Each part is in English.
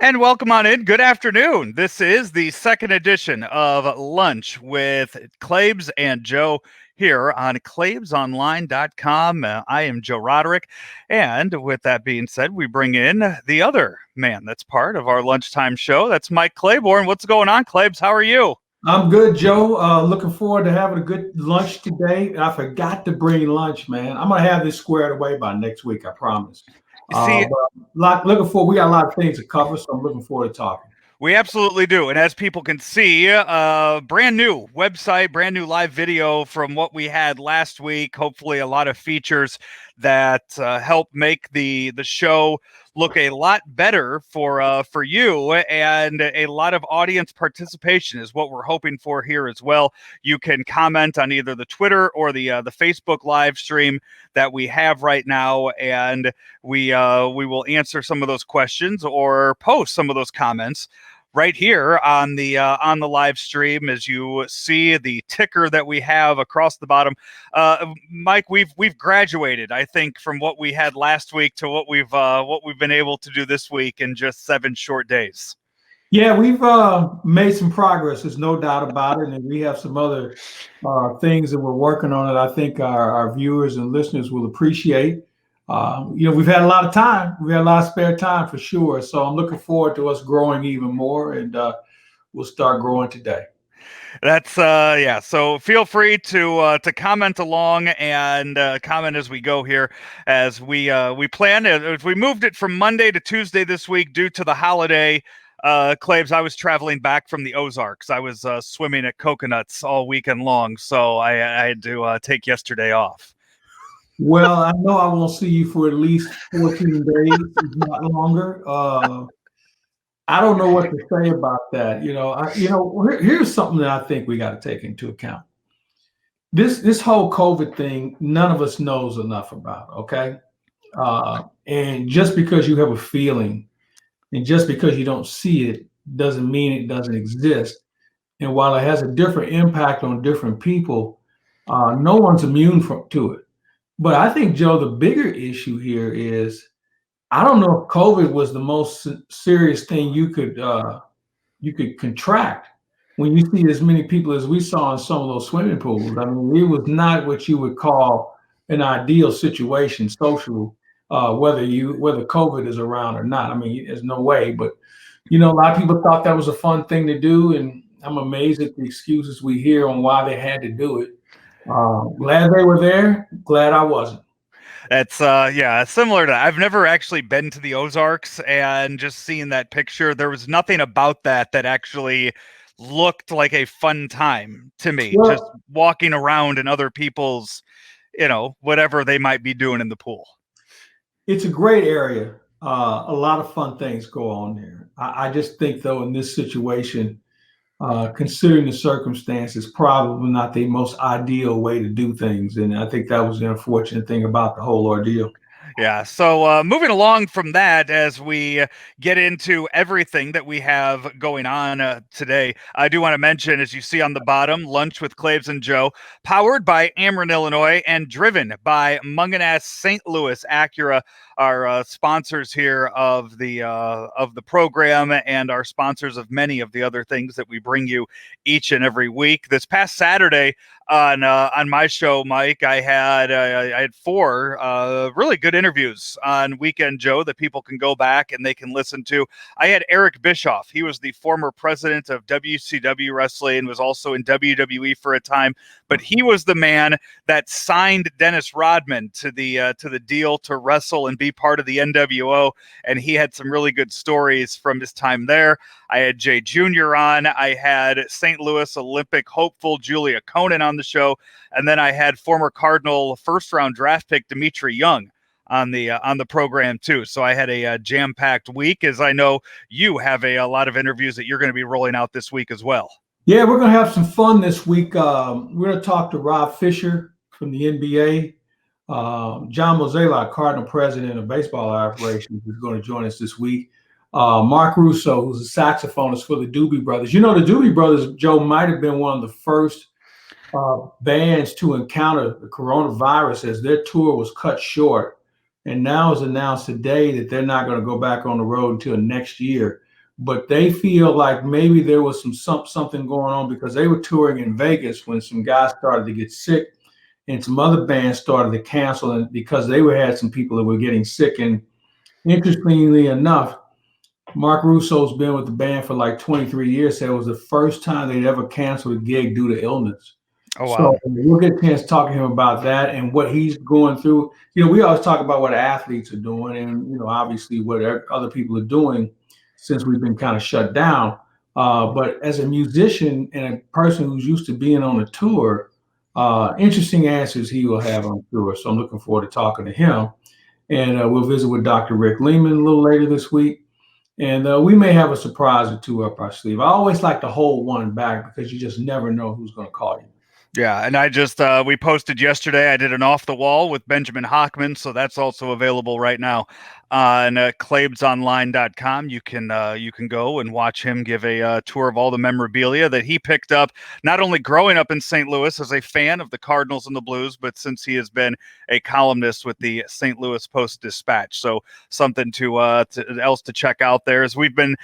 And welcome on in. Good afternoon. This is the second edition of Lunch with Claibs and Joe here on claibsonline.com. I am Joe Roderick. And with that being said, we bring in the other man that's part of our lunchtime show. That's Mike Claiborne. What's going on, Claibs? How are you? I'm good, Joe. Looking forward to having a good lunch today. I forgot to bring lunch, man. I'm gonna have this squared away by next week, I promise. See, Looking forward. We got a lot of things to cover, so I'm looking forward to talking. we absolutely do. And as people can see, brand new website, brand new live video from what we had last week. Hopefully, a lot of features that help make the show look a lot better for you, and a lot of audience participation is what we're hoping for here as well. You can comment on either the Twitter or the Facebook live stream that we have right now, and we will answer some of those questions or post some of those comments right here on the live stream. As you see the ticker that we have across the bottom, Mike, we've graduated, I think, from what we had last week to what we've been able to do this week in just 7 short days. Yeah, we've made some progress. There's no doubt about it, and we have some other things that we're working on that I think our viewers and listeners will appreciate. We've had a lot of time. We had a lot of spare time for sure. So I'm looking forward to us growing even more, and we'll start growing today. That's yeah. So feel free to comment along and comment as we go here, as we plan. If we moved it from Monday to Tuesday this week due to the holiday. Claibs, I was traveling back from the Ozarks. I was swimming at Coconuts all weekend long, so I had to take yesterday off. Well, I know I won't see you for at least 14 days, if not longer. I don't know what to say about that. Here's something that I think we got to take into account. This whole COVID thing, none of us knows enough about. Okay, and just because you have a feeling, and just because you don't see it, doesn't mean it doesn't exist. And while it has a different impact on different people, no one's immune to it. But I think, Joe, the bigger issue here is I don't know if COVID was the most serious thing you could contract when you see as many people as we saw in some of those swimming pools. I mean, it was not what you would call an ideal situation socially, whether COVID is around or not. I mean, there's no way. But a lot of people thought that was a fun thing to do, and I'm amazed at the excuses we hear on why they had to do it. Glad they were there. Glad I wasn't. It's yeah, similar to, I've never actually been to the Ozarks, and just seeing that picture, there was nothing about that actually looked like a fun time to me. Well, just walking around in other people's, whatever they might be doing in the pool. It's a great area. A lot of fun things go on there. I just think, though, in this situation, considering the circumstances, probably not the most ideal way to do things. And I think that was the unfortunate thing about the whole ordeal. Yeah. So moving along from that, as we get into everything that we have going on today, I do want to mention, as you see on the bottom, Lunch with Claibs and Joe, powered by Ameren, Illinois, and driven by Munganess St. Louis Acura, our sponsors here of the program, and our sponsors of many of the other things that we bring you each and every week. This past Saturday on my show, Mike, I had 4 really good interviews on Weekend Joe that people can go back and they can listen to. I had Eric Bischoff. He was the former president of WCW Wrestling and was also in WWE for a time, but he was the man that signed Dennis Rodman to the deal to wrestle and be part of the NWO, and he had some really good stories from his time there. I had Jay Jr. on. I had St. Louis Olympic hopeful Julia Conan on the show, and then I had former Cardinal first-round draft pick Dimitri Young on the program too. So I had a jam-packed week, as I know you have a lot of interviews that you're going to be rolling out this week as well. Yeah, we're going to have some fun this week. We're going to talk to Rob Fisher from the NBA. John Mozela, Cardinal president of baseball operations, is going to join us this week. Mark Russo, who's a saxophonist for the Doobie Brothers. The Doobie Brothers, Joe, might have been one of the first bands to encounter the coronavirus, as their tour was cut short. And now it's announced today that they're not going to go back on the road until next year. but they feel like maybe there was something going on because they were touring in Vegas when some guys started to get sick and some other bands started to cancel, and because they had some people that were getting sick. And interestingly enough, Mark Russo's been with the band for like 23 years. Said it was the first time they'd ever canceled a gig due to illness. Oh, wow. So we'll get a chance to talk to him about that and what he's going through. We always talk about what athletes are doing and, obviously what other people are doing since we've been kind of shut down. But as a musician and a person who's used to being on a tour, interesting answers he will have on tour. So I'm looking forward to talking to him. And we'll visit with Dr. Rick Lehman a little later this week. And we may have a surprise or two up our sleeve. I always like to hold one back because you just never know who's going to call you. Yeah, and I just we posted yesterday. I did an off the wall with Benjamin Hockman, so that's also available right now on claibsonline.com. You can go and watch him give a tour of all the memorabilia that he picked up, not only growing up in St. Louis as a fan of the Cardinals and the Blues, but since he has been a columnist with the St. Louis Post-Dispatch. So something else to check out there. As we've been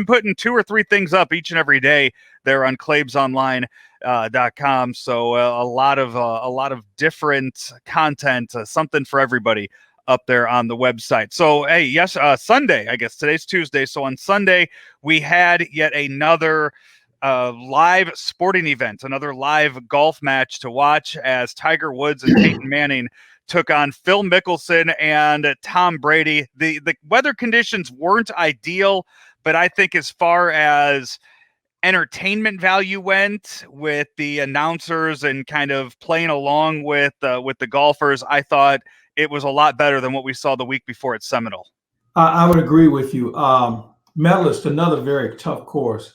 putting 2 or 3 things up each and every day there on claibsonline.com. So a lot of different content, something for everybody up there on the website. So hey, yes, Sunday, I guess today's Tuesday. So on Sunday we had yet another live sporting event, another live golf match to watch as Tiger Woods and Peyton Manning took on Phil Mickelson and Tom Brady. The weather conditions weren't ideal, but I think as far as entertainment value went with the announcers and kind of playing along with the golfers, I thought it was a lot better than what we saw the week before at Seminole. I would agree with you. Medalist, another very tough course.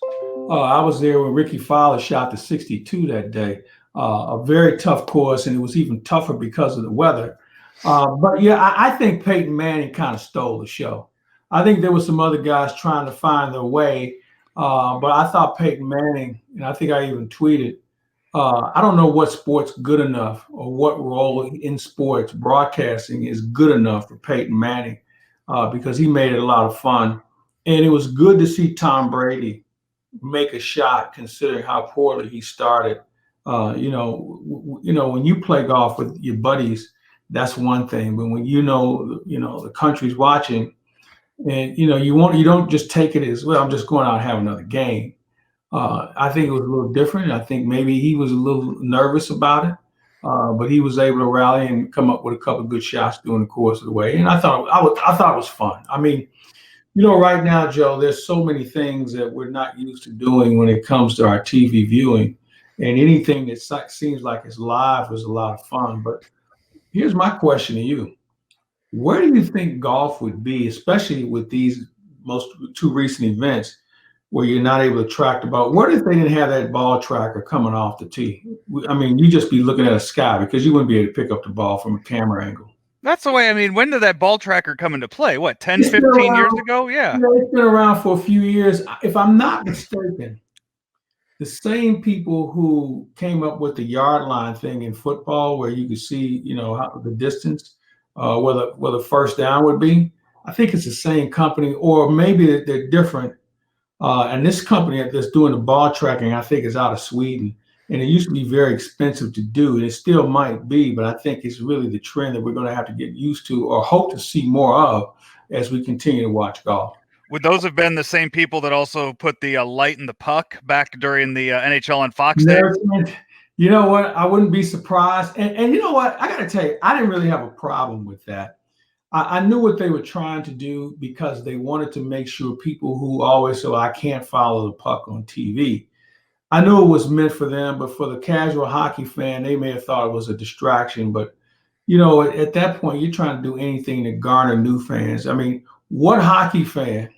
I was there when Ricky Fowler shot the 62 that day. A very tough course, and it was even tougher because of the weather. But yeah, I think Peyton Manning kind of stole the show. I think there were some other guys trying to find their way, but I thought Peyton Manning, and I think I even tweeted, I don't know what sport's good enough or what role in sports broadcasting is good enough for Peyton Manning because he made it a lot of fun. And it was good to see Tom Brady make a shot considering how poorly he started. When you play golf with your buddies, that's one thing. But when the country's watching and, you don't just take it as, well, I'm just going out and have another game. I think it was a little different. I think maybe he was a little nervous about it, but he was able to rally and come up with a couple of good shots during the course of the way. And I thought it was fun. I mean, right now, Joe, there's so many things that we're not used to doing when it comes to our TV viewing, and anything that seems like it's live is a lot of fun. But here's my question to you: where do you think golf would be, especially with these two recent events? Where you're not able to track the ball. What if they didn't have that ball tracker coming off the tee? I mean, you just be looking at a sky because you wouldn't be able to pick up the ball from a camera angle. That's the way. I mean, when did that ball tracker come into play? What, 10, 15 years ago? Yeah. It's been around for a few years. If I'm not mistaken, the same people who came up with the yard line thing in football where you could see, how the distance, where the first down would be, I think it's the same company, or maybe they're different. And this company that's doing the ball tracking, I think, is out of Sweden. And it used to be very expensive to do, and it still might be, but I think it's really the trend that we're going to have to get used to or hope to see more of as we continue to watch golf. Would those have been the same people that also put the light in the puck back during the NHL on Fox days? You know what? I wouldn't be surprised. And you know what? I got to tell you, I didn't really have a problem with that. I knew what they were trying to do because they wanted to make sure people who always say, well, I can't follow the puck on TV. I knew it was meant for them, but for the casual hockey fan, they may have thought it was a distraction. But, at that point, you're trying to do anything to garner new fans. I mean, what hockey fan,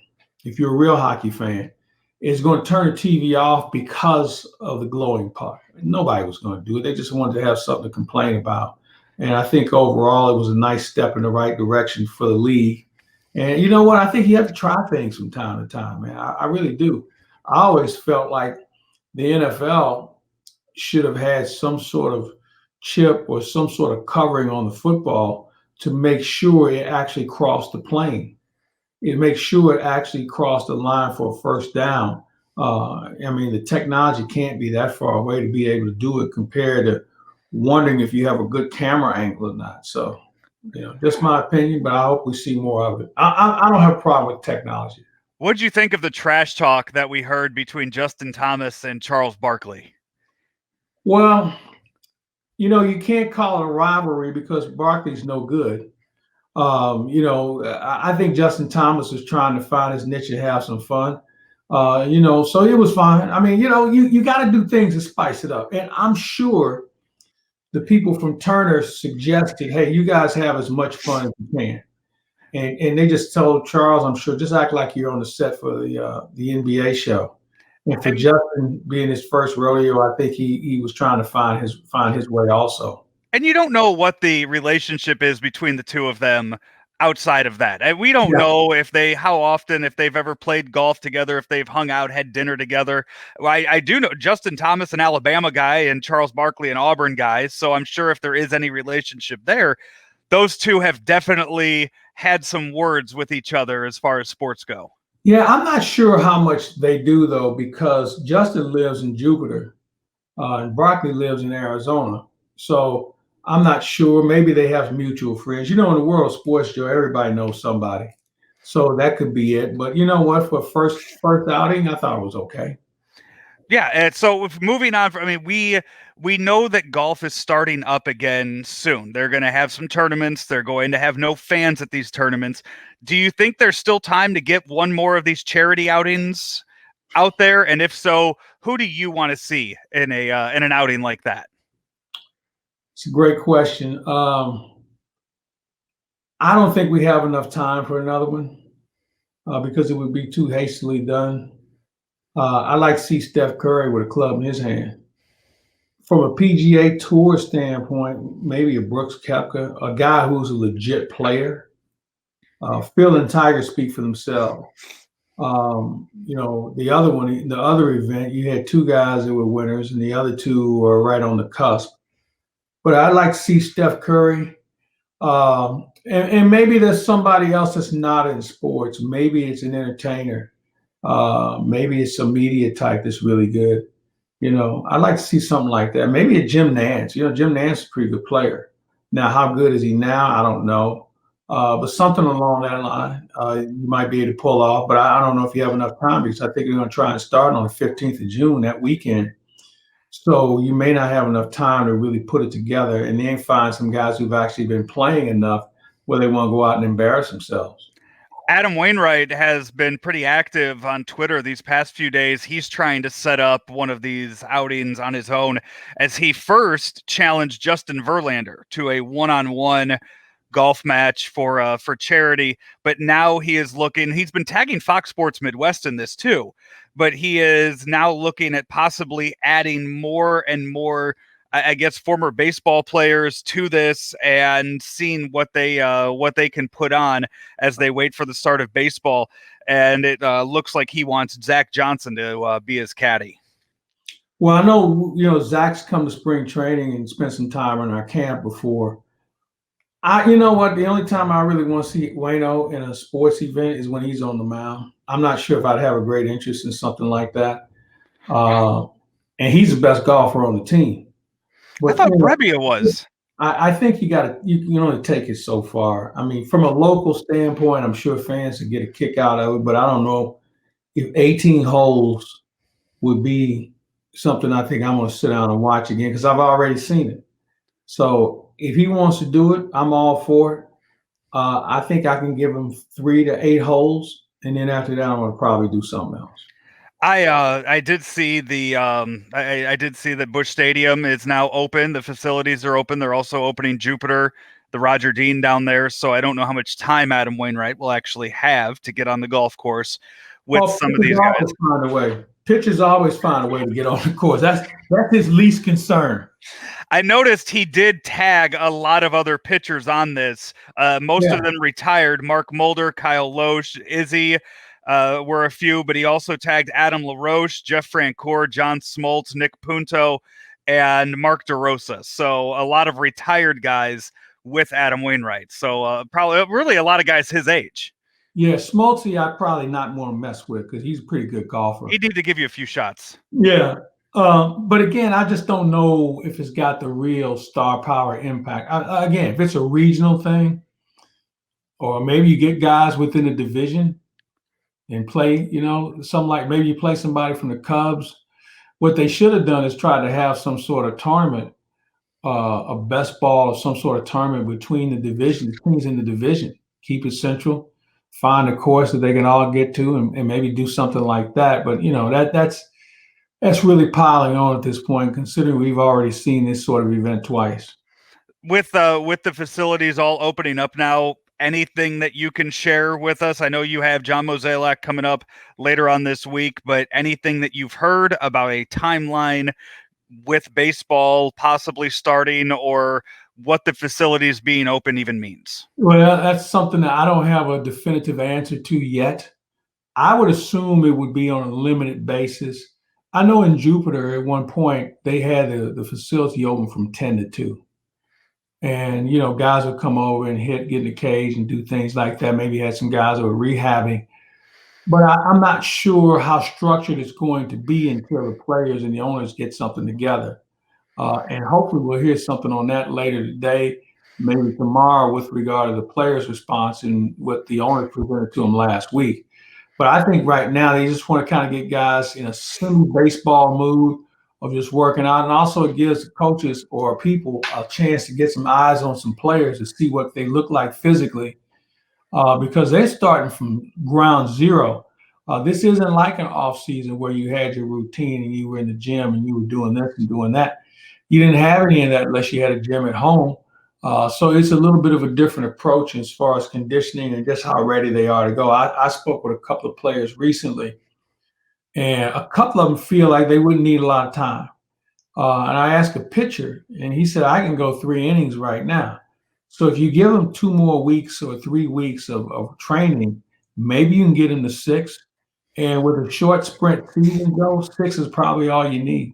if you're a real hockey fan, is going to turn the TV off because of the glowing puck? Nobody was going to do it. They just wanted to have something to complain about. And I think overall it was a nice step in the right direction for the league. And you know what? I think you have to try things from time to time, man. I really do. I always felt like the NFL should have had some sort of chip or some sort of covering on the football to make sure it actually crossed the plane. it makes sure it actually crossed the line for a first down. I mean, the technology can't be that far away to be able to do it compared to wondering if you have a good camera angle or not. So, just my opinion, but I hope we see more of it. I don't have a problem with technology. What did you think of the trash talk that we heard between Justin Thomas and Charles Barkley? Well, you can't call it a rivalry because Barkley's no good. I think Justin Thomas was trying to find his niche and have some fun. So it was fine. I mean, you got to do things to spice it up. And I'm sure the people from Turner suggested, hey, you guys have as much fun as you can. And they just told Charles, I'm sure, just act like you're on the set for the NBA show. And for Justin being his first rodeo, I think he was trying to find his way also. And you don't know what the relationship is between the two of them outside of that. And we don't know if how often, if they've ever played golf together, if they've hung out, had dinner together. I do know Justin Thomas, an Alabama guy, and Charles Barkley, an Auburn guy. So I'm sure if there is any relationship there, those two have definitely had some words with each other as far as sports go. Yeah, I'm not sure how much they do, though, because Justin lives in Jupiter and Barkley lives in Arizona. So I'm not sure. Maybe they have mutual friends. In the world of sports, Joe, everybody knows somebody. So that could be it. But you know what? For first outing, I thought it was okay. Yeah, and so moving on, we know that golf is starting up again soon. They're going to have some tournaments. They're going to have no fans at these tournaments. Do you think there's still time to get one more of these charity outings out there? And if so, who do you want to see in an outing like that? It's a great question. I don't think we have enough time for another one because it would be too hastily done. I like to see Steph Curry with a club in his hand. From a PGA Tour standpoint, maybe a Brooks Koepka, a guy who's a legit player. Phil and Tiger speak for themselves. The other one, the other event, you had two guys that were winners, and the other two are right on the cusp. But I'd like to see Steph Curry. And maybe there's somebody else that's not in sports. Maybe it's an entertainer. Maybe it's a media type that's really good. I'd like to see something like that. Maybe a Jim Nance. Jim Nance is a pretty good player. Now, how good is he now? I don't know. But something along that line you might be able to pull off. But I don't know if you have enough time because I think we're going to try and start on the 15th of June, that weekend. So you may not have enough time to really put it together and then find some guys who've actually been playing enough where they want to go out and embarrass themselves. Adam Wainwright has been pretty active on Twitter these past few days. He's trying to set up one of these outings on his own as he first challenged Justin Verlander to a one-on-one golf match for charity. But now he's been tagging Fox Sports Midwest in this too, but he is now looking at possibly adding more and more, I guess, former baseball players to this and seeing what they can put on as they wait for the start of baseball. And it looks like he wants Zach Johnson to be his caddy. Well, I know, Zach's come to spring training and spent some time in our camp before. You know what? The only time I really want to see Wayno in a sports event is when he's on the mound. I'm not sure if I'd have a great interest in something like that. And he's the best golfer on the team. But, I thought Brebbia was. I think you can only take it so far. I mean, from a local standpoint, I'm sure fans would get a kick out of it, but I don't know if 18 holes would be something I think I'm going to sit down and watch again because I've already seen it. So if he wants to do it, I'm all for it. I think I can give him 3 to 8 holes, and then after that, I'm going to probably do something else. I did see I did see that Busch Stadium is now open. The facilities are open. They're also opening Jupiter, the Roger Dean down there. So I don't know how much time Adam Wainwright will actually have to get on the golf course with some of these guys. Pitchers always find a way to get on the course. That's his least concern. I noticed he did tag a lot of other pitchers on this. Most of them retired. Mark Mulder, Kyle Loesch, Izzy were a few, but he also tagged Adam LaRoche, Jeff Francoeur, John Smoltz, Nick Punto, and Mark DeRosa. So a lot of retired guys with Adam Wainwright. So probably really a lot of guys his age. Yeah, Smoltzy, I probably not want to mess with because he's a pretty good golfer. He'd need to give you a few shots. Yeah. But again, I just don't know if it's got the real star power impact. Again, if it's a regional thing, or maybe you get guys within the division and play, something like maybe you play somebody from the Cubs. What they should have done is try to have some sort of tournament, a best ball or some sort of tournament between the division, the teams in the division. Keep it central, find a course that they can all get to, and maybe do something like that. But that's really piling on at this point, considering we've already seen this sort of event twice. With the facilities all opening up now, anything that you can share with us? I know you have John Mozeliak coming up later on this week, but anything that you've heard about a timeline with baseball possibly starting, or what the facilities being open even means? Well, that's something that I don't have a definitive answer to yet. I would assume it would be on a limited basis. I know in Jupiter at one point they had the facility open from 10 to 2. And, guys would come over and get in the cage and do things like that. Maybe had some guys that were rehabbing. But I'm not sure how structured it's going to be until the players and the owners get something together. And hopefully we'll hear something on that later today, maybe tomorrow, with regard to the players' response and what the owners presented to them last week. But I think right now they just want to kind of get guys in a semi-baseball mood of just working out. And also it gives coaches or people a chance to get some eyes on some players to see what they look like physically, because they're starting from ground zero. This isn't like an off season where you had your routine and you were in the gym and you were doing this and doing that. You didn't have any of that unless you had a gym at home. So it's a little bit of a different approach as far as conditioning and just how ready they are to go. I spoke with a couple of players recently, and a couple of them feel like they wouldn't need a lot of time. And I asked a pitcher, and he said, I can go 3 innings right now. So if you give them 2 more weeks or 3 weeks of training, maybe you can get into 6. And with a short sprint season, Joe, 6 is probably all you need.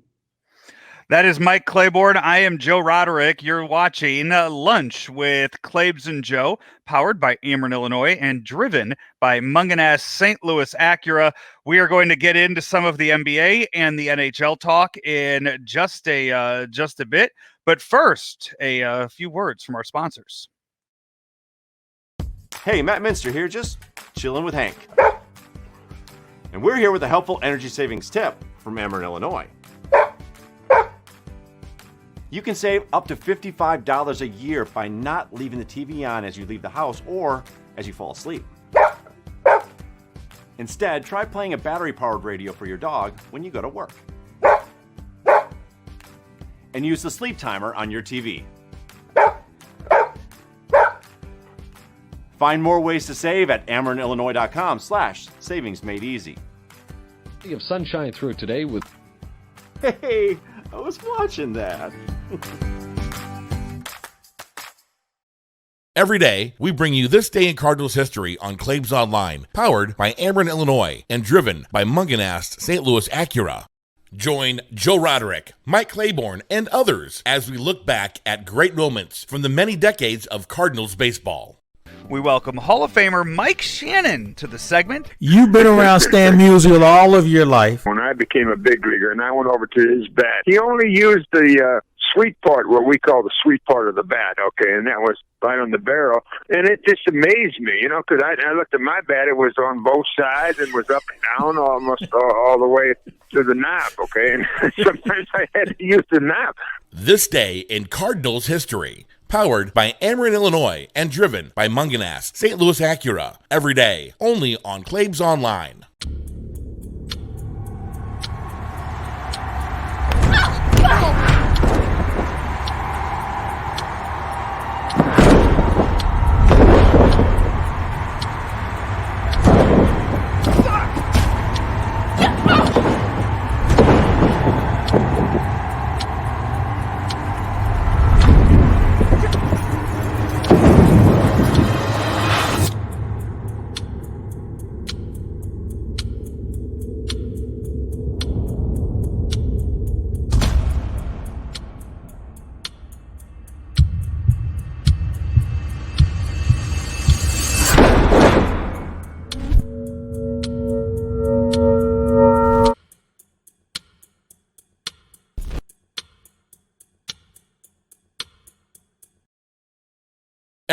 That is Mike Claiborne. I am Joe Roderick. You're watching Lunch with Claibs and Joe, powered by Ameren, Illinois, and driven by Munganess St. Louis Acura. We are going to get into some of the NBA and the NHL talk in just a bit. But first, a few words from our sponsors. Hey, Matt Minster here, just chilling with Hank. And we're here with a helpful energy savings tip from Ameren, Illinois. You can save up to $55 a year by not leaving the TV on as you leave the house or as you fall asleep. Instead, try playing a battery-powered radio for your dog when you go to work. And use the sleep timer on your TV. Find more ways to save at AmerenIllinois.com/savingsmadeeasy. Of sunshine through today with... Hey, I was watching that. Every day, we bring you this day in Cardinals history on Claibs Online, powered by Ameren, Illinois, and driven by Munganast St. Louis Acura. Join Joe Roderick, Mike Claiborne, and others as we look back at great moments from the many decades of Cardinals baseball. We welcome Hall of Famer Mike Shannon to the segment. You've been around Stan Musial all of your life. When I became a big leaguer and I went over to his bat, he only used the sweet part, what we call the sweet part of the bat, okay, and that was right on the barrel. And it just amazed me, because I looked at my bat, it was on both sides and was up and down almost all the way to the knob, okay, and sometimes I had to use the knob. This day in Cardinals history, powered by Ameren, Illinois, and driven by Munganast St. Louis Acura. Every day, only on Claibs Online.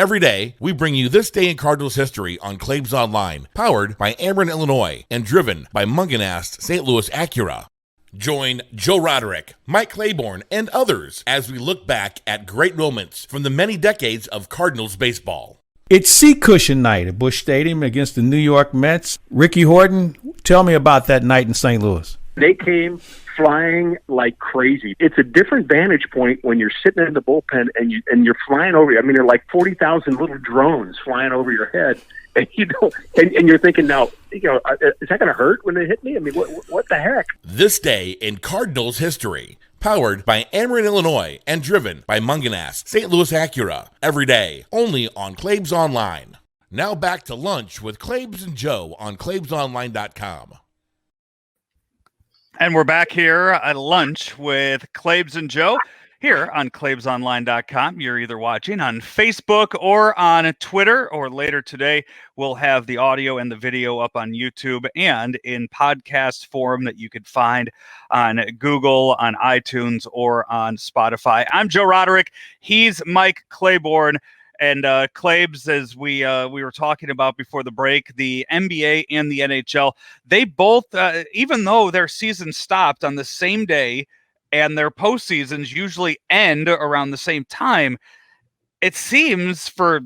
Every day, we bring you this day in Cardinals history on Claibs Online, powered by Ameren, Illinois, and driven by Munganast St. Louis Acura. Join Joe Roderick, Mike Claiborne, and others as we look back at great moments from the many decades of Cardinals baseball. It's seat cushion night at Busch Stadium against the New York Mets. Ricky Horton, tell me about that night in St. Louis. They came flying like crazy. It's a different vantage point when you're sitting in the bullpen and you're flying over. I mean, they're like 40,000 little drones flying over your head, and you're thinking, now, is that going to hurt when they hit me? I mean, what the heck? This day in Cardinals history, powered by Ameren, Illinois, and driven by Munganast St. Louis Acura. Every day, only on Claibs Online. Now back to lunch with Claibs and Joe on ClaibsOnline.com. And we're back here at lunch with Claibs and Joe here on ClaibsOnline.com. You're either watching on Facebook or on Twitter, or later today we'll have the audio and the video up on YouTube and in podcast form that you could find on Google, on iTunes, or on Spotify. I'm Joe Roderick. He's Mike Claiborne. And Claibs, as we were talking about before the break, the NBA and the NHL, they both, even though their season stopped on the same day and their postseasons usually end around the same time, it seems for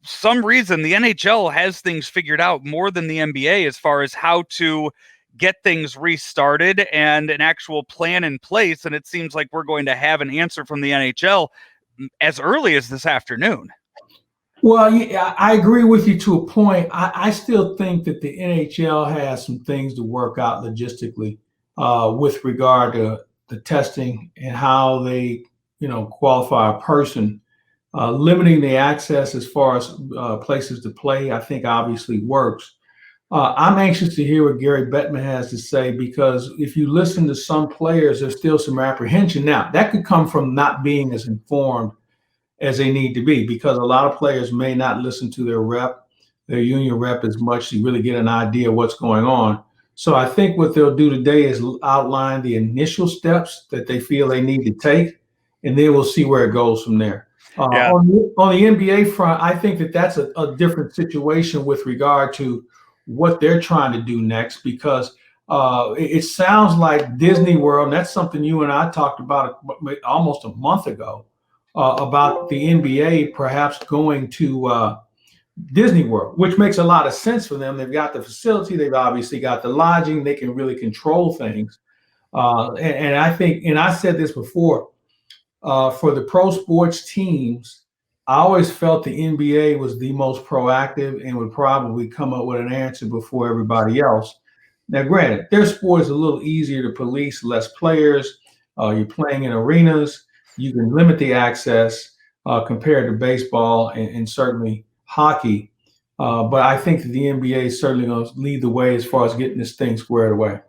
some reason the NHL has things figured out more than the NBA as far as how to get things restarted and an actual plan in place. And it seems like we're going to have an answer from the NHL as early as this afternoon. Well, yeah, I agree with you to a point. I still think that the NHL has some things to work out logistically with regard to the testing and how they, qualify a person. Limiting the access as far as places to play, I think obviously works. I'm anxious to hear what Gary Bettman has to say, because if you listen to some players, there's still some apprehension. Now, that could come from not being as informed as they need to be, because a lot of players may not listen to their union rep as much to really get an idea of what's going on. So I think what they'll do today is outline the initial steps that they feel they need to take, and then we'll see where it goes from there. On the NBA front, I think that that's a different situation with regard to what they're trying to do next, because it sounds like Disney World, and that's something you and I talked about almost a month ago, about the NBA perhaps going to Disney World, which makes a lot of sense for them. They've got the facility, they've obviously got the lodging, they can really control things. And I think, and I said this before, for the pro sports teams, I always felt the NBA was the most proactive and would probably come up with an answer before everybody else. Now, granted, their sport is a little easier to police, less players. You're playing in arenas. You can limit the access compared to baseball and certainly hockey. But I think that the NBA is certainly going to lead the way as far as getting this thing squared away.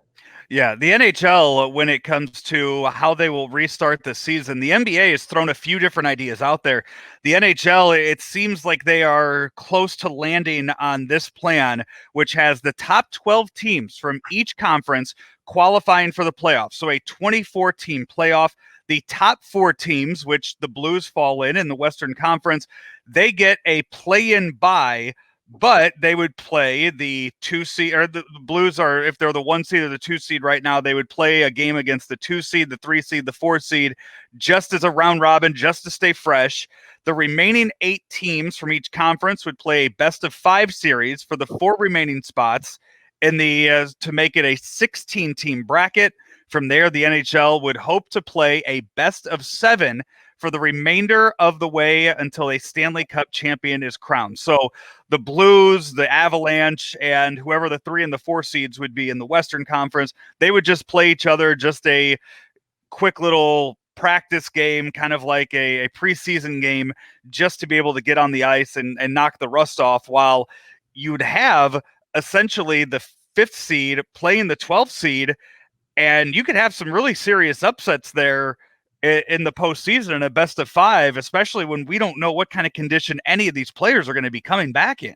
Yeah, the NHL, when it comes to how they will restart the season, the NBA has thrown a few different ideas out there. The NHL, it seems like they are close to landing on this plan, which has the top 12 teams from each conference qualifying for the playoffs. So a 24-team playoff. The top 4 teams, which the Blues fall in the Western Conference, they get a play-in bye, but they would play the 2 seed, or the Blues are, if they're the 1 seed or the 2 seed right now, they would play a game against the 2 seed, the 3 seed, the 4 seed, just as a round robin, just to stay fresh. The remaining 8 teams from each conference would play a best of 5 series for the 4 remaining spots in the to make it a 16-team bracket. From there, the NHL would hope to play a best of 7 for the remainder of the way until a Stanley Cup champion is crowned. So the Blues, the Avalanche, and whoever the 3 and the 4 seeds would be in the Western Conference, they would just play each other, just a quick little practice game, kind of like a preseason game, just to be able to get on the ice and knock the rust off, while you'd have essentially the 5th seed playing the 12th seed. And you could have some really serious upsets there in the postseason in a best of 5, especially when we don't know what kind of condition any of these players are going to be coming back in.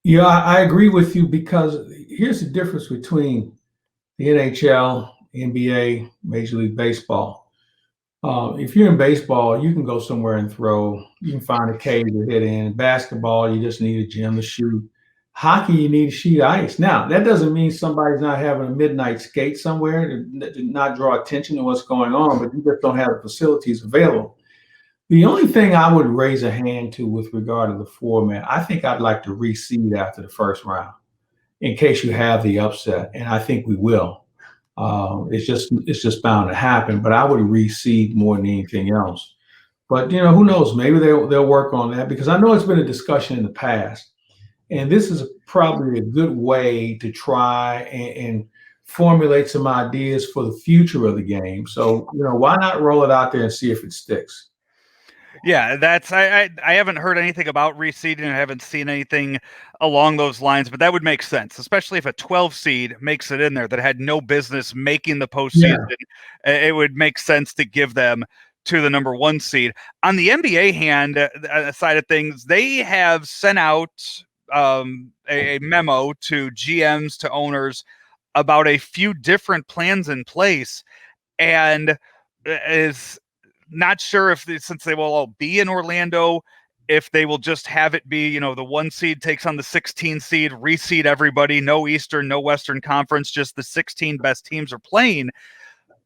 Yeah, I agree with you, because here's the difference between the NHL, NBA, Major League Baseball. If you're in baseball, you can go somewhere and throw. You can find a cave to hit in. Basketball, you just need a gym to shoot. Hockey, you need a sheet of ice. Now, that doesn't mean somebody's not having a midnight skate somewhere to not draw attention to what's going on, but you just don't have the facilities available. The only thing I would raise a hand to with regard to the format, I think I'd like to reseed after the first round in case you have the upset, and I think we will. It's just bound to happen, but I would reseed more than anything else. But who knows? Maybe they'll work on that, because I know it's been a discussion in the past, and this is probably a good way to try and formulate some ideas for the future of the game. So why not roll it out there and see if it sticks? Yeah, I haven't heard anything about reseeding. I haven't seen anything along those lines, but that would make sense, especially if a 12 seed makes it in there that had no business making the postseason. Yeah. It would make sense to give them to the number 1 seed. On the NBA side of things, they have sent out a memo to GMs, to owners, about a few different plans in place, and is not sure if since they will all be in Orlando, if they will just have it be, the 1 seed takes on the 16 seed, reseed everybody, no Eastern, no Western Conference, just the 16 best teams are playing.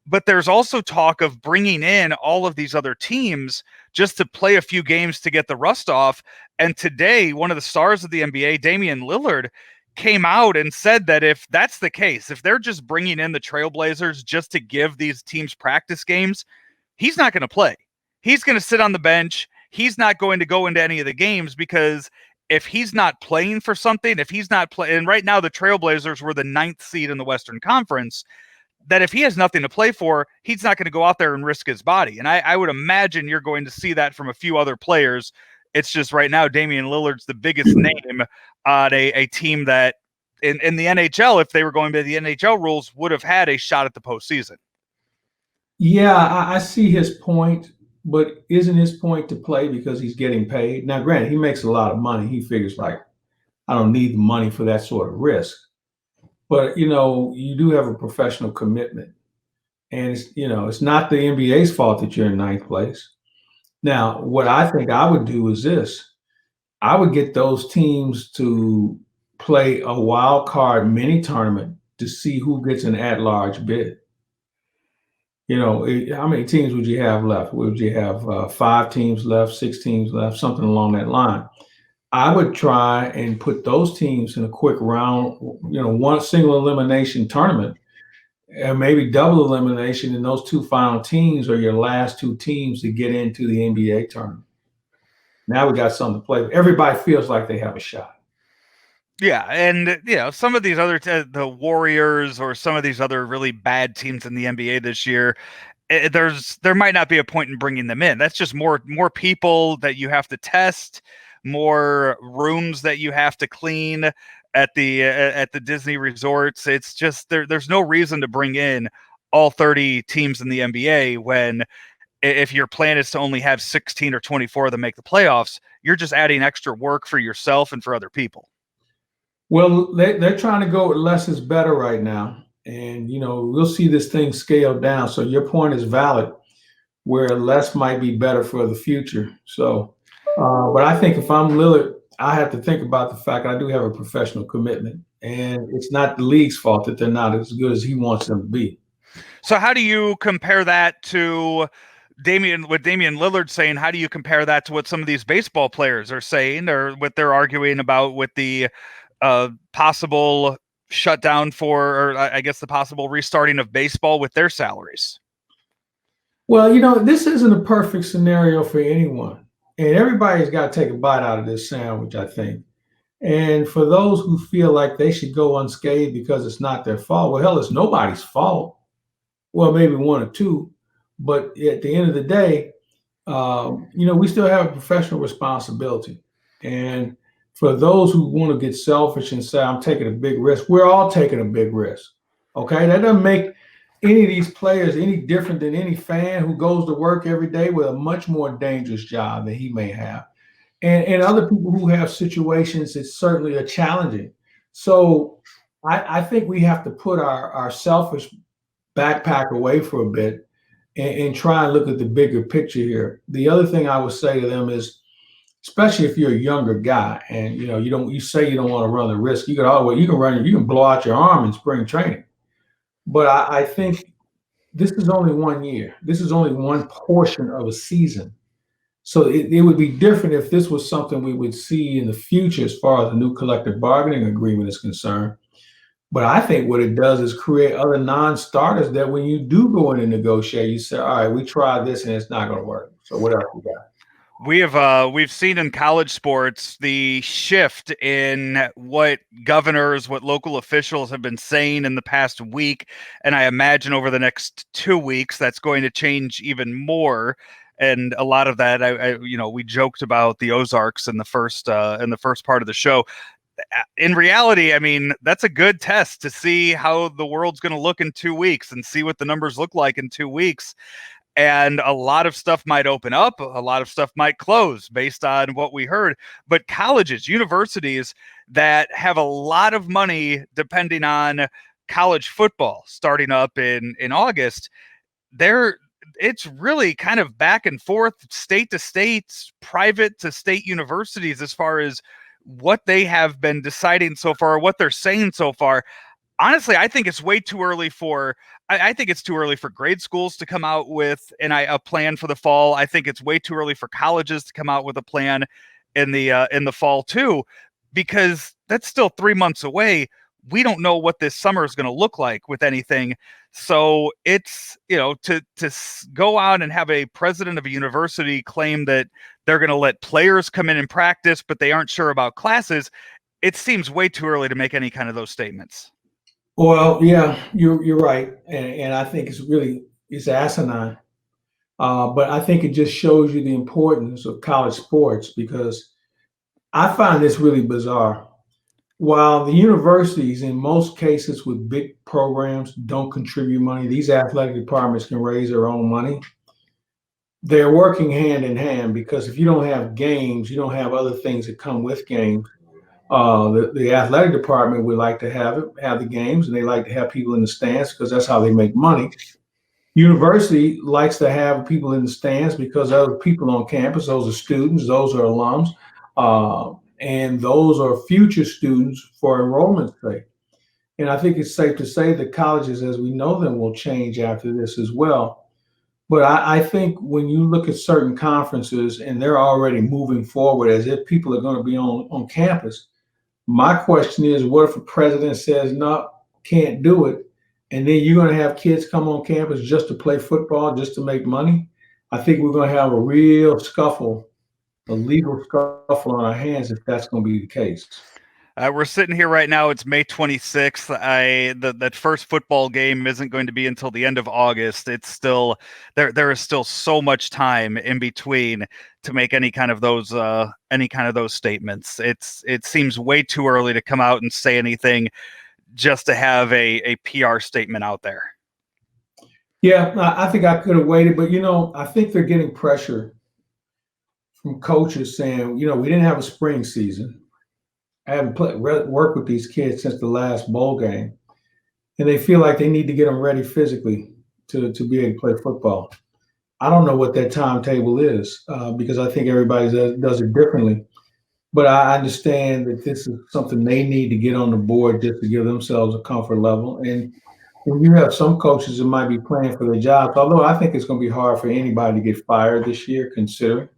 But there's also talk of bringing in all of these other teams just to play a few games to get the rust off. And today, one of the stars of the NBA, Damian Lillard, came out and said that if that's the case, if they're just bringing in the Trailblazers just to give these teams practice games, he's not going to play. He's going to sit on the bench. He's not going to go into any of the games, because if he's not playing for something, if he's not playing, and right now the Trailblazers were the 9th seed in the Western Conference, that if he has nothing to play for, he's not going to go out there and risk his body. And I would imagine you're going to see that from a few other players. It's just right now, Damian Lillard's the biggest name on a team that in the NHL, if they were going by the NHL rules, would have had a shot at the postseason. Yeah, I see his point, but isn't his point to play because he's getting paid? Now, granted, he makes a lot of money. He figures I don't need the money for that sort of risk. But, you do have a professional commitment. And, it's not the NBA's fault that you're in 9th place. Now, what I think I would do is this. I would get those teams to play a wild card mini tournament to see who gets an at-large bid. How many teams would you have left? Would you have 5 teams left, 6 teams left, something along that line? I would try and put those teams in a quick round, one single elimination tournament, and maybe double elimination, and those 2 final teams are your last 2 teams to get into the NBA tournament. Now we got something to play with. Everybody feels like they have a shot. Yeah, and some of these other the Warriors or some of these other really bad teams in the NBA this year, there might not be a point in bringing them in. That's just more people that you have to test, more rooms that you have to clean at the Disney resorts. It's just there's no reason to bring in all 30 teams in the NBA when, if your plan is to only have 16 or 24 of them make the playoffs, you're just adding extra work for yourself and for other people. Well, they're trying to go with less is better right now. And, we'll see this thing scale down. So your point is valid, where less might be better for the future. So, but I think if I'm Lillard, I have to think about the fact I do have a professional commitment. And it's not the league's fault that they're not as good as he wants them to be. So how do you compare that to what Damian Lillard's saying? How do you compare that to what some of these baseball players are saying, or what they're arguing about with the possible shutdown or I guess the possible restarting of baseball with their salaries? Well, this isn't a perfect scenario for anyone, and everybody's got to take a bite out of this sandwich, I think. And for those who feel like they should go unscathed because it's not their fault, well, hell, it's nobody's fault. Well, maybe 1 or 2, but at the end of the day, we still have a professional responsibility. And for those who want to get selfish and say, I'm taking a big risk, we're all taking a big risk. Okay. That doesn't make any of these players any different than any fan who goes to work every day with a much more dangerous job than he may have. And other people who have situations that certainly are challenging. So I think we have to put our selfish backpack away for a bit and try and look at the bigger picture here. The other thing I would say to them is, especially if you're a younger guy and you say you don't want to run the risk, you can blow out your arm in spring training. But I think this is only 1 year. This is only one portion of a season. So it would be different if this was something we would see in the future as far as the new collective bargaining agreement is concerned. But I think what it does is create other non-starters that when you do go in and negotiate, you say, all right, we tried this and it's not going to work. So what else we got? We've seen in college sports the shift in what governors, what local officials have been saying in the past week, and I imagine over the next 2 weeks that's going to change even more. And a lot of that, we joked about the Ozarks in the first part of the show. In reality, I mean, that's a good test to see how the world's going to look in 2 weeks and see what the numbers look like in 2 weeks. And a lot of stuff might open up, a lot of stuff might close based on what we heard. But colleges, universities that have a lot of money depending on college football starting up in August, it's really kind of back and forth, state to state, private to state universities as far as what they have been deciding so far, what they're saying so far. Honestly, I think it's way too early for. I think it's too early for grade schools to come out with a plan for the fall. I think it's way too early for colleges to come out with a plan in the fall too, because that's still 3 months away. We don't know what this summer is going to look like with anything. So it's, to go out and have a president of a university claim that they're going to let players come in and practice, but they aren't sure about classes. It seems way too early to make any kind of those statements. Well, yeah, you're right, and I think it's asinine. But I think it just shows you the importance of college sports, because I find this really bizarre. While the universities, in most cases with big programs, don't contribute money, these athletic departments can raise their own money. They're working hand in hand, because if you don't have games, you don't have other things that come with games. The athletic department would like to have the games, and they like to have people in the stands because that's how they make money. University likes to have people in the stands because those people on campus, those are students, those are alums, and those are future students for enrollment's sake. And I think it's safe to say that colleges, as we know them, will change after this as well. But I think when you look at certain conferences and they're already moving forward as if people are going to be on campus, my question is, what if a president says, no, can't do it, and then you're going to have kids come on campus just to play football, just to make money? I think we're going to have a real scuffle, a legal scuffle on our hands if that's going to be the case. We're sitting here right now. It's May 26th. That first football game isn't going to be until the end of August. It's still there is still so much time in between to make any kind of those statements. It seems way too early to come out and say anything just to have a PR statement out there. Yeah, I think I could have waited, but I think they're getting pressure from coaches saying, we didn't have a spring season. I haven't worked with these kids since the last bowl game, and they feel like they need to get them ready physically to be able to play football. I don't know what that timetable is because I think everybody does it differently. But I understand that this is something they need to get on the board just to give themselves a comfort level. And when you have some coaches that might be playing for their jobs, although I think it's going to be hard for anybody to get fired this year, considering.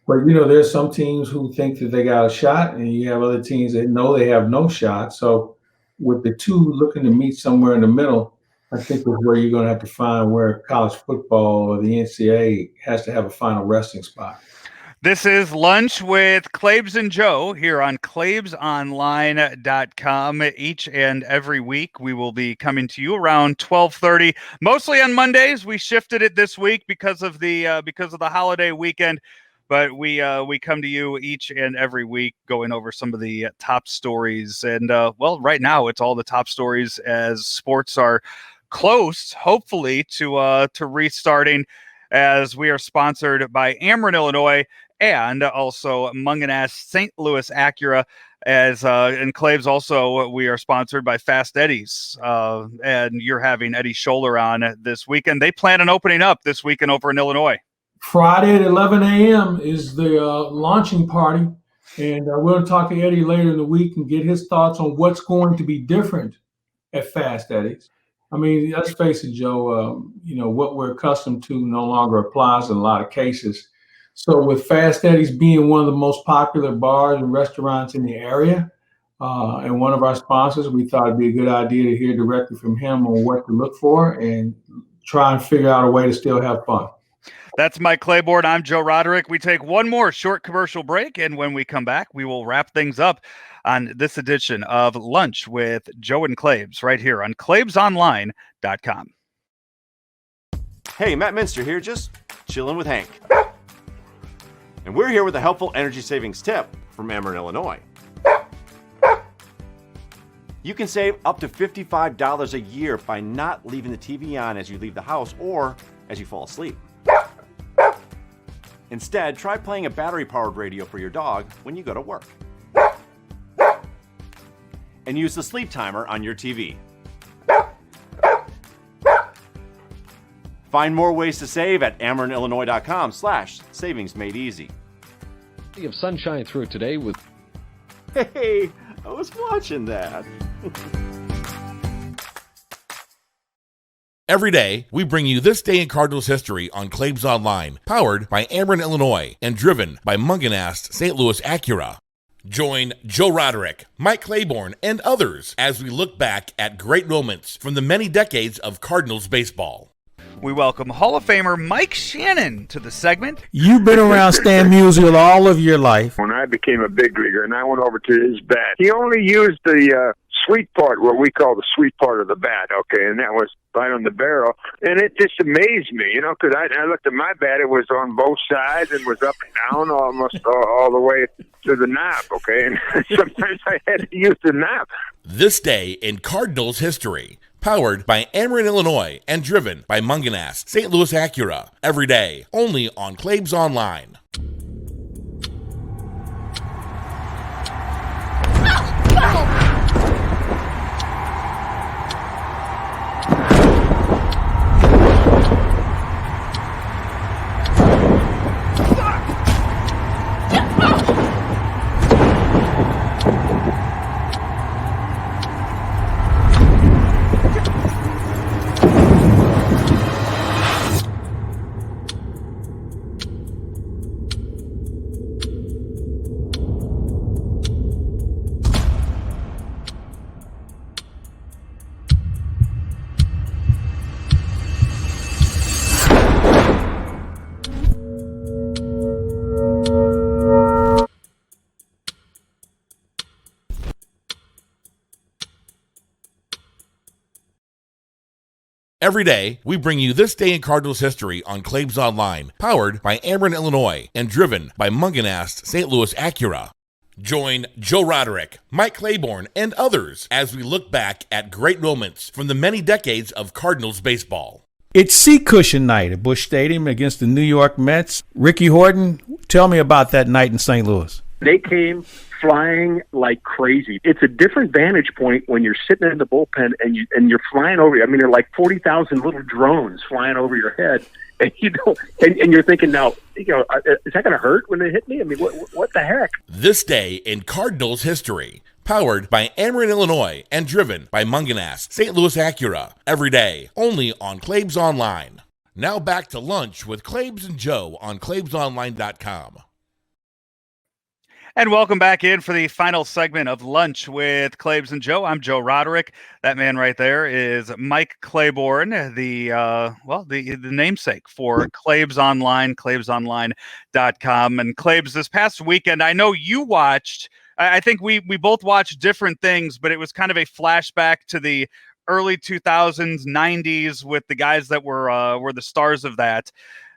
But, there's some teams who think that they got a shot, and you have other teams that know they have no shot. So with the two looking to meet somewhere in the middle, I think is where you're going to have to find where college football or the NCAA has to have a final resting spot. This is Lunch with Claibs and Joe here on claibsonline.com. Each and every week, we will be coming to you around 12:30, mostly on Mondays. We shifted it this week because of the holiday weekend. But we come to you each and every week going over some of the top stories. And, right now it's all the top stories as sports are close, hopefully, to restarting, as we are sponsored by Ameren, Illinois. and also Munganast St. Louis Acura. As in Claibs also, we are sponsored by Fast Eddie's, and you're having Eddie Scholler on this weekend. They plan on opening up this weekend over in Illinois. Friday at 11 a.m. is the launching party, and we're going to talk to Eddie later in the week and get his thoughts on what's going to be different at Fast Eddie's. I mean, let's face it, Joe, what we're accustomed to no longer applies in a lot of cases. So with Fast Eddie's being one of the most popular bars and restaurants in the area, and one of our sponsors, we thought it'd be a good idea to hear directly from him on what to look for and try and figure out a way to still have fun. That's Mike Claiborne. I'm Joe Roderick. We take one more short commercial break, and when we come back, we will wrap things up on this edition of Lunch with Joe and Claibs right here on claibsonline.com. Hey, Matt Minster here, just chilling with Hank. And we're here with a helpful energy savings tip from Ameren, Illinois. You can save up to $55 a year by not leaving the TV on as you leave the house or as you fall asleep. Instead, try playing a battery-powered radio for your dog when you go to work. And use the sleep timer on your TV. Find more ways to save at AmerenIllinois.com/savingsmadeeasy. Of sunshine through today with... Hey, I was watching that. Every day, we bring you this day in Cardinals history on Claibs Online, powered by Ameren, Illinois, and driven by Munganast St. Louis Acura. Join Joe Roderick, Mike Claiborne, and others as we look back at great moments from the many decades of Cardinals baseball. We welcome Hall of Famer Mike Shannon to the segment. You've been around Stan Musial all of your life. When I became a big leaguer and I went over to his bat, he only used the sweet part, what we call the sweet part of the bat, okay, and that was right on the barrel. And it just amazed me, because I looked at my bat, it was on both sides and was up and down almost all the way to the knob, okay, and sometimes I had to use the knob. This day in Cardinals history, powered by Ameren, Illinois, and driven by Munganast St. Louis Acura. Every day, only on Claibs Online. Every day, we bring you this day in Cardinals history on Claibs Online, powered by Ameren, Illinois, and driven by Munganast St. Louis Acura. Join Joe Roderick, Mike Claiborne, and others as we look back at great moments from the many decades of Cardinals baseball. It's seat cushion night at Busch Stadium against the New York Mets. Ricky Horton, tell me about that night in St. Louis. They came flying like crazy. It's a different vantage point when you're sitting in the bullpen and you're flying over. I mean, they're like 40,000 little drones flying over your head, and and you're thinking, now, is that going to hurt when they hit me? I mean, what the heck? This day in Cardinals history, powered by Ameren, Illinois, and driven by Munganast St. Louis Acura. Every day, only on Claibs Online. Now back to lunch with Claibs and Joe on claibsonline.com. And welcome back in for the final segment of Lunch with Claibs and Joe. I'm Joe Roderick. That man right there is Mike Claiborne, the namesake for Claibs Online, claibsonline.com. And Claibs, this past weekend, I know you watched, I think we both watched different things, but it was kind of a flashback to the early 2000s, 90s with the guys that were the stars of that.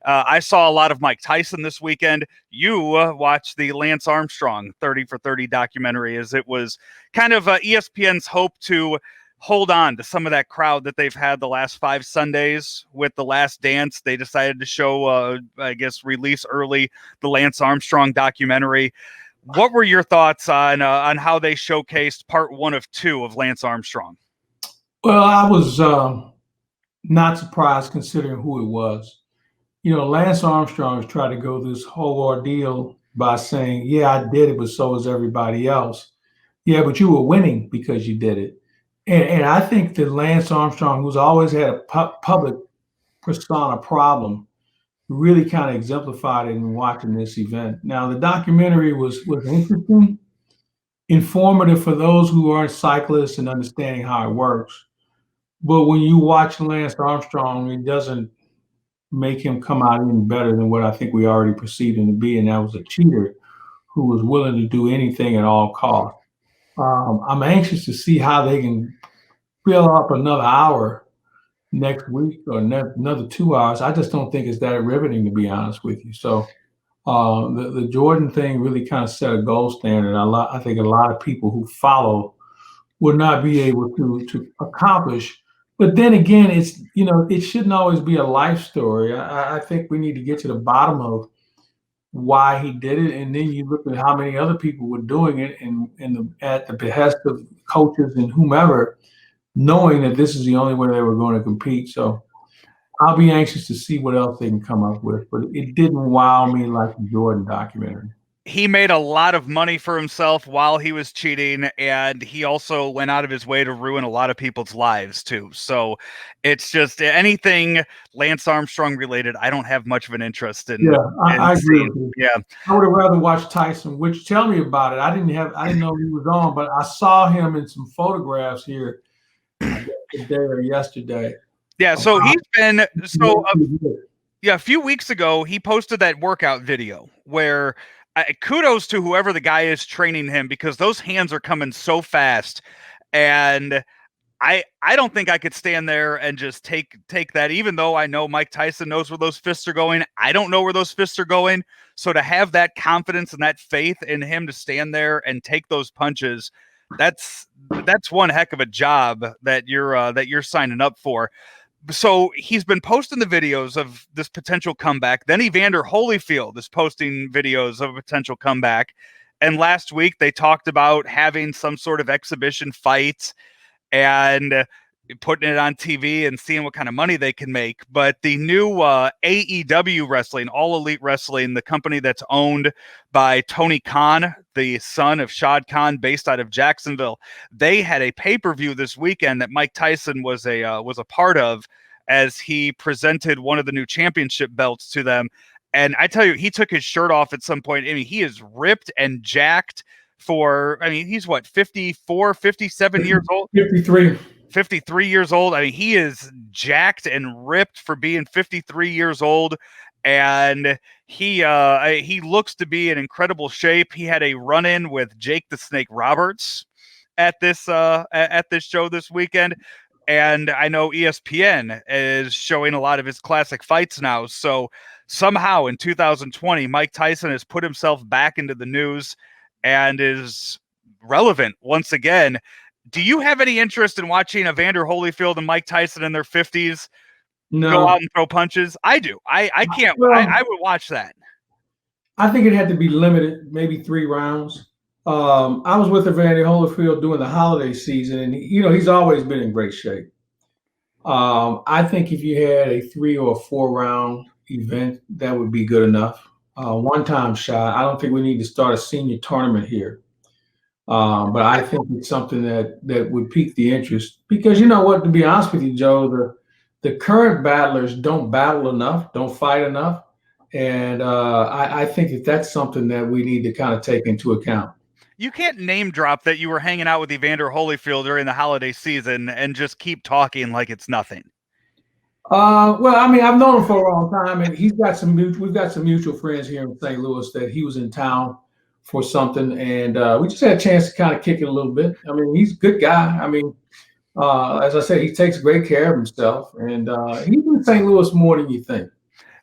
I saw a lot of Mike Tyson this weekend. You watched the Lance Armstrong 30 for 30 documentary, as it was kind of ESPN's hope to hold on to some of that crowd that they've had the last 5 Sundays with The Last Dance. They decided to show, release early the Lance Armstrong documentary. What were your thoughts on how they showcased part 1 of 2 of Lance Armstrong? Well, I was not surprised considering who it was. Lance Armstrong has tried to go this whole ordeal by saying, yeah, I did it, but so was everybody else. Yeah, but you were winning because you did it. And I think that Lance Armstrong, who's always had a public persona problem, really kind of exemplified it in watching this event. Now, the documentary was interesting, informative for those who aren't cyclists and understanding how it works. But when you watch Lance Armstrong, it doesn't make him come out any better than what I think we already perceived him to be, and that was a cheater who was willing to do anything at all costs. I'm anxious to see how they can fill up another hour next week or another 2 hours. I just don't think it's that riveting, to be honest with you. So the Jordan thing really kind of set a gold standard. I think a lot of people who follow will not be able to accomplish. But then again, it shouldn't always be a life story. I think we need to get to the bottom of why he did it, and then you look at how many other people were doing it, and at the behest of coaches and whomever, knowing that this is the only way they were going to compete. So I'll be anxious to see what else they can come up with. But it didn't wow me like the Jordan documentary. He made a lot of money for himself while he was cheating, and he also went out of his way to ruin a lot of people's lives too. So it's just anything Lance Armstrong related, I don't have much of an interest in. Yeah, I agree with you. Yeah, I would have rather watched Tyson. Which, tell me about it. I didn't know he was on, but I saw him in some photographs here today or yesterday. Yeah, so he's been a few weeks ago he posted that workout video where. Kudos to whoever the guy is training him, because those hands are coming so fast, and I don't think I could stand there and just take that. Even though I know Mike Tyson knows where those fists are going, I don't know where those fists are going. So to have that confidence and that faith in him to stand there and take those punches, that's one heck of a job that you're signing up for. So he's been posting the videos of this potential comeback. Then Evander Holyfield is posting videos of a potential comeback. And last week they talked about having some sort of exhibition fight and putting it on TV and seeing what kind of money they can make. But the new AEW Wrestling, All Elite Wrestling, the company that's owned by Tony Khan, the son of Shad Khan, based out of Jacksonville, they had a pay-per-view this weekend that Mike Tyson was a part of, as he presented one of the new championship belts to them. And I tell you, he took his shirt off at some point. I mean, he is ripped and jacked he's what, 54, 57 years old? 53 years old. I mean, he is jacked and ripped for being 53 years old. And he looks to be in incredible shape. He had a run-in with Jake the Snake Roberts at this show this weekend. And I know ESPN is showing a lot of his classic fights now. So somehow in 2020, Mike Tyson has put himself back into the news and is relevant once again. Do you have any interest in watching Evander Holyfield and Mike Tyson in their 50s go out and throw punches? I do. I can't. I would watch that. I think it had to be limited, maybe 3 rounds. I was with Evander Holyfield during the holiday season, and he's always been in great shape. I think if you had a 3 or 4 round event, that would be good enough. One-time shot. I don't think we need to start a senior tournament here. But I think it's something that would pique the interest, because you know what, to be honest with you, Joe, the current battlers don't battle enough, don't fight enough. And I think that's something that we need to kind of take into account. You can't name drop that you were hanging out with Evander Holyfield during the holiday season and just keep talking like it's nothing. Well, I mean, I've known him for a long time, and we've got some mutual friends here in St. Louis that he was in town for something, and we just had a chance to kind of kick it a little bit. I mean, he's a good guy. I mean, as I said, he takes great care of himself, and he's in St. Louis more than you think.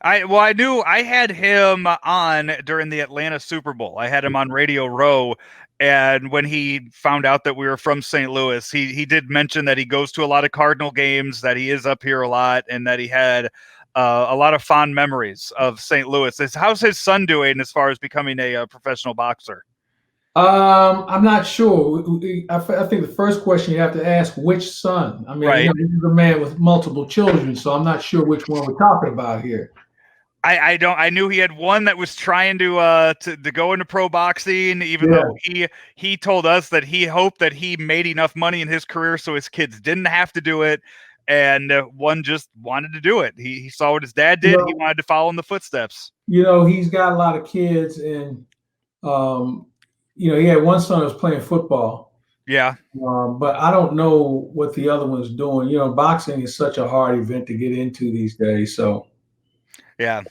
I knew I had him on during the Atlanta Super Bowl. I had him on Radio Row, And when he found out that we were from St. Louis, he did mention that he goes to a lot of Cardinal games, that he is up here a lot, and that he had a lot of fond memories of St. Louis. How's his son doing as far as becoming a professional boxer? I'm not sure. I think the first question you have to ask, which son? I mean, Right. this is a man with multiple children, so I'm not sure which one we're talking about here. I knew he had one that was trying to go into pro boxing, even though he told us that he hoped that he made enough money in his career so his kids didn't have to do it, and one just wanted to do it. He saw what his dad did. He wanted to follow in the footsteps. He's got a lot of kids, and he had one son who was playing football. Yeah. But I don't know what the other one's doing. Boxing is such a hard event to get into these days, so. Yeah.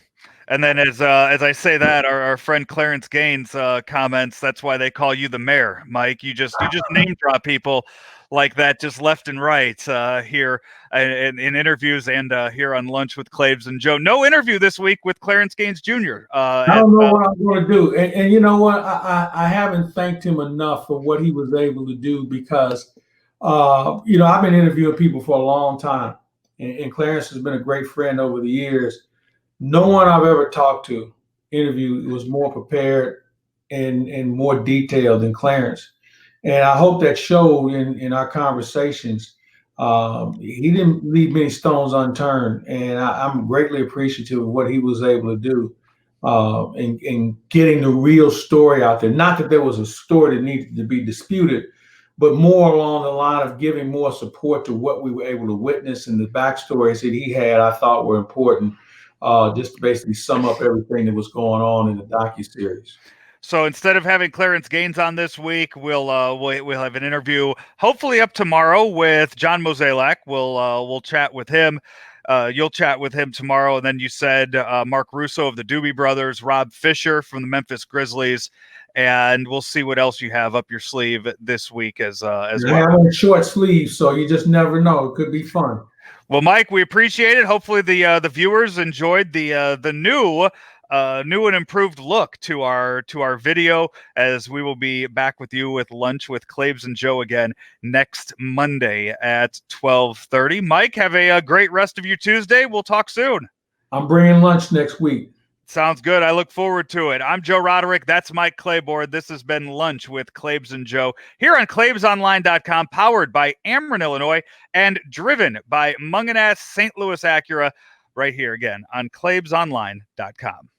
And then as I say that, our friend Clarence Gaines comments, that's why they call you the mayor, Mike. You just name drop people like that, just left and right here in interviews and here on Lunch with Claibs and Joe. No interview this week with Clarence Gaines Jr. I don't know what I'm going to do. And you know what? I haven't thanked him enough for what he was able to do because, I've been interviewing people for a long time. And Clarence has been a great friend over the years. No one I've ever talked to, interviewed, was more prepared and more detailed than Clarence. And I hope that showed in our conversations. He didn't leave many stones unturned. And I'm greatly appreciative of what he was able to do in getting the real story out there. Not that there was a story that needed to be disputed, but more along the line of giving more support to what we were able to witness and the backstories that he had, I thought were important. Just to basically sum up everything that was going on in the docuseries. So instead of having Clarence Gaines on this week, we'll have an interview hopefully up tomorrow with John Mozeliak. We'll chat with him. You'll chat with him tomorrow, and then you said Mark Russo of the Doobie Brothers, Rob Fisher from the Memphis Grizzlies, and we'll see what else you have up your sleeve this week as well. I'm on short sleeves, so you just never know. It could be fun. Well, Mike, we appreciate it. Hopefully the viewers enjoyed the new and improved look to our video, as we will be back with you with Lunch with Claibs and Joe again next Monday at 12:30. Mike, have a great rest of your Tuesday. We'll talk soon. I'm bringing lunch next week. Sounds good. I look forward to it. I'm Joe Roderick. That's Mike Claiborne. This has been Lunch with Claibs and Joe here on ClaibsOnline.com, powered by Ameren, Illinois, and driven by Munganass St. Louis Acura, right here again on ClaibsOnline.com.